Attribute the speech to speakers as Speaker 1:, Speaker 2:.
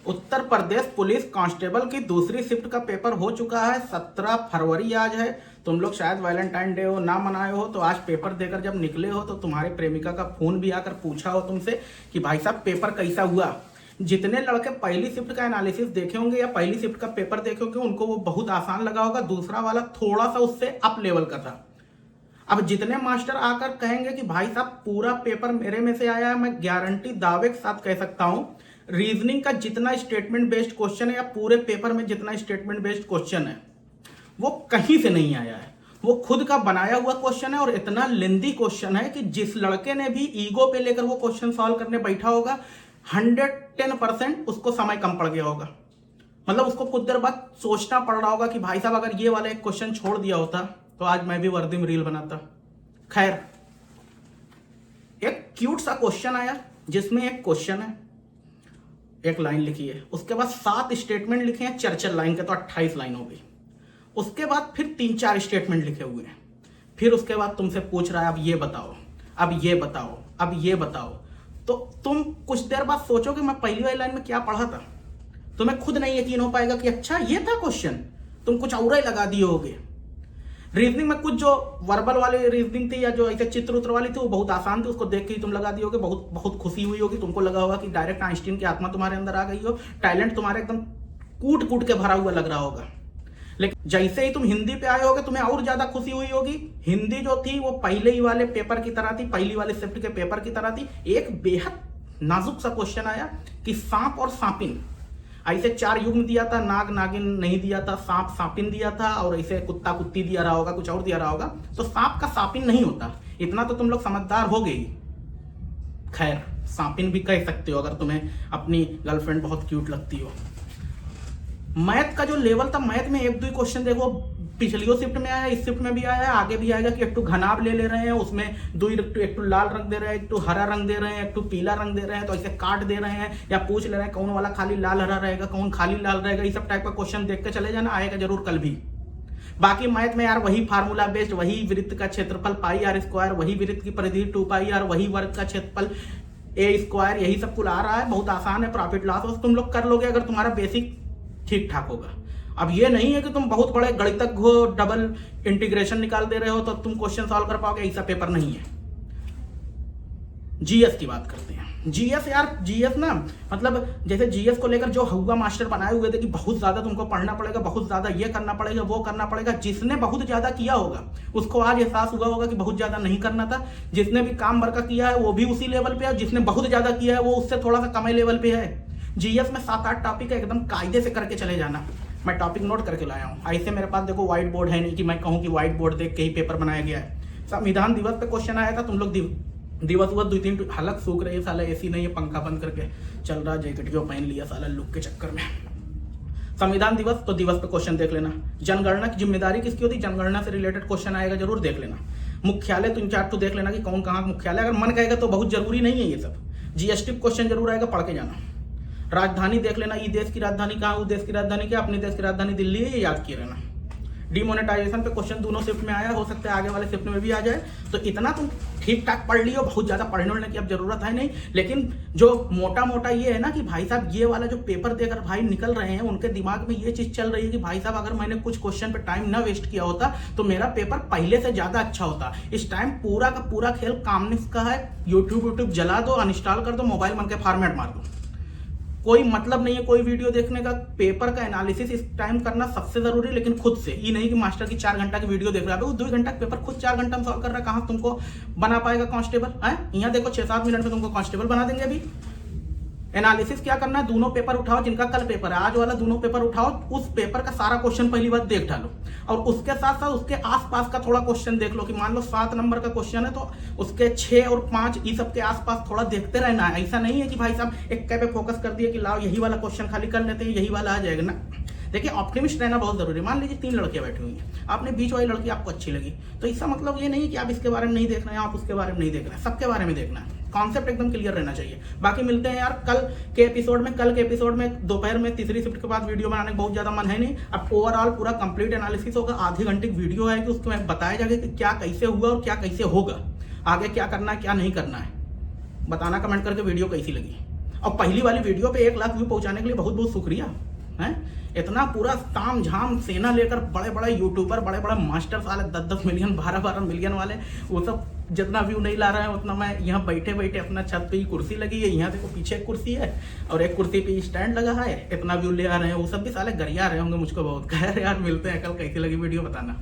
Speaker 1: Uttar Pradesh police constable की दूसरी shift का पेपर हो चुका है। 17 फरवरी आज है। तुम लोग शायद वैलेंटाइन डे हो ना मनाए हो, तो आज पेपर देकर जब निकले हो तो तुम्हारी प्रेमिका का फोन भी आकर पूछा हो तुमसे कि भाई साहब पेपर कैसा हुआ। जितने लड़के पहली शिफ्ट का एनालिसिस देखे होंगे या पहली शिफ्ट का पेपर देखे होंगे उनको वो बहुत आसान लगा होगा, दूसरा वाला थोड़ा सा उससे अप लेवल का था। अब जितने मास्टर आकर कहेंगे कि भाई साहब पूरा पेपर मेरे में से आया है, मैं गारंटी दावे के साथ कह सकता हूं रीजनिंग का जितना स्टेटमेंट बेस्ड क्वेश्चन है या पूरे पेपर में जितना स्टेटमेंट बेस्ड क्वेश्चन है वो कहीं से नहीं आया है। वो खुद का बनाया हुआ क्वेश्चन है और इतना लेंदी क्वेश्चन है कि जिस लड़के ने भी ईगो पे लेकर वो क्वेश्चन सॉल्व करने बैठा होगा 110% उसको समय कम पड़ गया होगा। मतलब उसको कुछ देर बाद सोचना पड़ रहा होगा कि भाई साहब अगर ये वाला एक क्वेश्चन छोड़ दिया होता तो आज मैं भी वर्दी में रील बनाता। खैर, एक क्यूट सा क्वेश्चन आया जिसमें एक क्वेश्चन है, एक लाइन लिखी है, उसके बाद 7 स्टेटमेंट लिखे हैं 4-4 लाइन के, तो 28 लाइन हो गई। उसके बाद फिर 3-4 स्टेटमेंट लिखे हुए हैं। फिर उसके बाद तुमसे पूछ रहा है अब ये बताओ, अब ये बताओ, अब ये बताओ। तो तुम कुछ देर बाद सोचोगे मैं पहली वाली लाइन में क्या पढ़ा था। तुम्हें खुद नहीं यकीन हो पाएगा कि अच्छा ये था क्वेश्चन, तुम कुछ और ही लगा दिए होगे। रीजनिंग में कुछ जो वर्बल वाली रीजनिंग थी या जो ऐसे चित्र उत्र वाली थी वो बहुत आसान थी, उसको देख के ही तुम लगा दिए होगे। बहुत बहुत खुशी हुई होगी, तुमको लगा होगा कि डायरेक्ट आइंस्टीन की आत्मा तुम्हारे अंदर आ गई हो, टैलेंट तुम्हारे एकदम कूट कूट के भरा हुआ लग रहा होगा। लेकिन जैसे ही तुम हिंदी पे आए होगे तुम्हें और ज्यादा खुशी हुई होगी। हिंदी जो थी वो पहले ही वाले पेपर की तरह थी, पहली वाले शिफ्ट के पेपर की तरह थी। एक बेहद नाजुक सा क्वेश्चन आया कि सांप और सांपिन, ऐसे 4 युग्म दिया था, नाग नागिन नहीं दिया था, सांप सांपिन दिया था और ऐसे कुत्ता कुत्ती दिया रहा होगा, कुछ और दिया रहा होगा। तो सांप का सांपिन नहीं होता, इतना तो तुम लोग समझदार हो गए। खैर, सांपिन भी कह सकते हो अगर तुम्हें अपनी गर्लफ्रेंड बहुत क्यूट लगती हो। मैथ का जो लेवल था, मैथ में 1-2 क्वेश्चन देखो पिछलियों शिफ्ट में आया, इस शिफ्ट में भी आया है, आगे भी आएगा कि एक तो घनाभ ले रहे हैं, उसमें एक तो लाल रंग दे रहे हैं, एक तो हरा रंग दे रहे हैं, एक तो पीला रंग दे रहे हैं, तो ऐसे काट दे रहे हैं या पूछ ले रहे हैं कौन वाला खाली लाल हरा रहेगा, कौन खाली लाल रहेगा। ये सब टाइप का क्वेश्चन देख के चले जाना, आएगा जरूर कल भी। बाकी मैथ में यार वही फार्मूला बेस्ड, वही वृत्त का क्षेत्रफल πr², वही वृत्त की परिधि 2πr, वही वर्ग का क्षेत्रफल a², यही सब कुल आ रहा है। बहुत आसान है, प्रॉफिट लॉस तुम लोग कर लोगे अगर तुम्हारा बेसिक ठीक ठाक होगा। अब ये नहीं है कि तुम बहुत बड़े गणितज्ञ हो, डबल इंटीग्रेशन निकाल दे रहे हो तो तुम क्वेश्चन सॉल्व कर पाओगे, ऐसा पेपर नहीं है। जीएस की बात करते हैं। जीएस यार, जीएस ना मतलब जैसे जीएस को लेकर जो हुआ मास्टर बनाए हुए थे कि बहुत ज्यादा तुमको पढ़ना पड़ेगा, बहुत ज्यादा ये करना पड़ेगा, वो करना पड़ेगा। जिसने बहुत ज्यादा किया होगा उसको आज एहसास हुआ होगा कि बहुत ज्यादा नहीं करना था। जिसने भी काम भर का किया है वो भी उसी लेवल पे है, जिसने बहुत ज्यादा किया है वो उससे थोड़ा सा कम लेवल पे है। जीएस में 7-8 टॉपिक है, एकदम कायदे से करके चले जाना। मैं टॉपिक नोट करके लाया हूँ। ऐसे मेरे पास देखो व्हाइट बोर्ड है नहीं कि मैं कहूँ कि व्हाइट बोर्ड देख के ही पेपर बनाया गया है। संविधान दिवस पे क्वेश्चन आया था, तुम लोग दिवस हुआ 2-3 हलक सूख रही है, साला एसी नहीं है, पंखा बंद करके चल रहा, जैकेटियो पहन लिया साला लुक के चक्कर में। संविधान दिवस तो दिवस पे क्वेश्चन देख लेना। जनगणना की जिम्मेदारी किसकी होती, जनगणना से रिलेटेड क्वेश्चन आएगा, जरूर देख लेना। मुख्यालय 3-4 तो देख लेना कि कौन कहाँ मुख्यालय, अगर मन कहेगा तो बहुत जरूरी नहीं है ये सब। जीएसटी क्वेश्चन जरूर आएगा, पढ़ के जाना। राजधानी देख लेना, ई देश की राजधानी कहाँ, उस देश की राजधानी क्या, अपने देश की राजधानी दिल्ली है, ये याद किए रहना। डिमोनेटाइजेशन पे क्वेश्चन दोनों शिफ्ट में आया, हो सकता है आगे वाले शिफ्ट में भी आ जाए। तो इतना तुम ठीक ठाक पढ़ लियो, बहुत ज्यादा पढ़ने उड़ने की अब जरूरत है नहीं। लेकिन जो मोटा मोटा ये है ना कि भाई साहब ये वाला जो पेपर देकर भाई निकल रहे हैं उनके दिमाग में ये चीज चल रही है कि भाई साहब अगर मैंने कुछ क्वेश्चन पे टाइम ना वेस्ट किया होता तो मेरा पेपर पहले से ज्यादा अच्छा होता। इस टाइम पूरा का पूरा खेल कामनिस का है। यूट्यूब जला दो, अनइंस्टॉल कर दो, मोबाइल मन के फॉर्मेट मार दो, कोई मतलब नहीं है कोई वीडियो देखने का। पेपर का एनालिसिस इस टाइम करना सबसे जरूरी, लेकिन खुद से। ये नहीं कि मास्टर की 4 घंटा की वीडियो देख रहा है, वो 2 घंटा का पेपर खुद 4 घंटा में सॉल्व कर रहा है। कहाँ तुमको बना पाएगा कांस्टेबल है? यहाँ देखो 6-7 मिनट में तुमको कांस्टेबल बना देंगे। अभी एनालिसिस क्या करना है, दोनों पेपर उठाओ, जिनका कल पेपर है आज वाला दोनों पेपर उठाओ, उस पेपर का सारा क्वेश्चन पहली बार देख डालो और उसके साथ साथ उसके आसपास का थोड़ा क्वेश्चन देख लो कि मान लो 7 नंबर का क्वेश्चन है तो उसके 6 और 5 ये सब के आसपास थोड़ा देखते रहना है। ऐसा नहीं है कि भाई साहब एक पे फोकस कर दिया कि लाओ यही वाला क्वेश्चन खाली कर लेते हैं, यही वाला आ जाएगा ना। देखिए ऑप्टिमिस्ट रहना बहुत जरूरी है। मान लीजिए 3 लड़कियां बैठी हुई हैं, आपने बीच वाली लड़की आपको अच्छी लगी, तो इसका मतलब ये नहीं है कि आप इसके बारे में नहीं देखना है, आप उसके बारे में नहीं देखना है, सबके बारे में देखना है। कॉन्सेप्ट एकदम क्लियर रहना चाहिए। बाकी मिलते हैं यार कल के एपिसोड में दोपहर में तीसरी शिफ्ट के बाद वीडियो बनाने का बहुत ज्यादा मन है नहीं। अब ओवरऑल पूरा कंप्लीट एनालिसिस होगा, आधे घंटे की वीडियो है कि उसमें बताया जाएगा कि क्या कैसे हुआ और क्या कैसे होगा, आगे क्या करना है क्या नहीं करना है। बताना कमेंट करके वीडियो कैसी लगी। और पहली वाली वीडियो पे 1 लाख व्यू पहुंचाने के लिए बहुत बहुत शुक्रिया है। इतना पूरा ताम झाम सेना लेकर बड़े बड़े यूट्यूबर, बड़े बड़े मास्टर साले 10-10 मिलियन 12-12 मिलियन वाले, वो सब जितना व्यू नहीं ला रहे हैं उतना मैं यहाँ बैठे बैठे अपना छत पे ही कुर्सी लगी है, यहाँ देखो पीछे एक कुर्सी है और एक कुर्सी पे स्टैंड लगा है, इतना व्यू ले आ रहे हैं। वो सब भी साले गरिया रहे होंगे मुझको बहुत। खैर यार, मिलते हैं कल, कैसी लगी वीडियो बताना।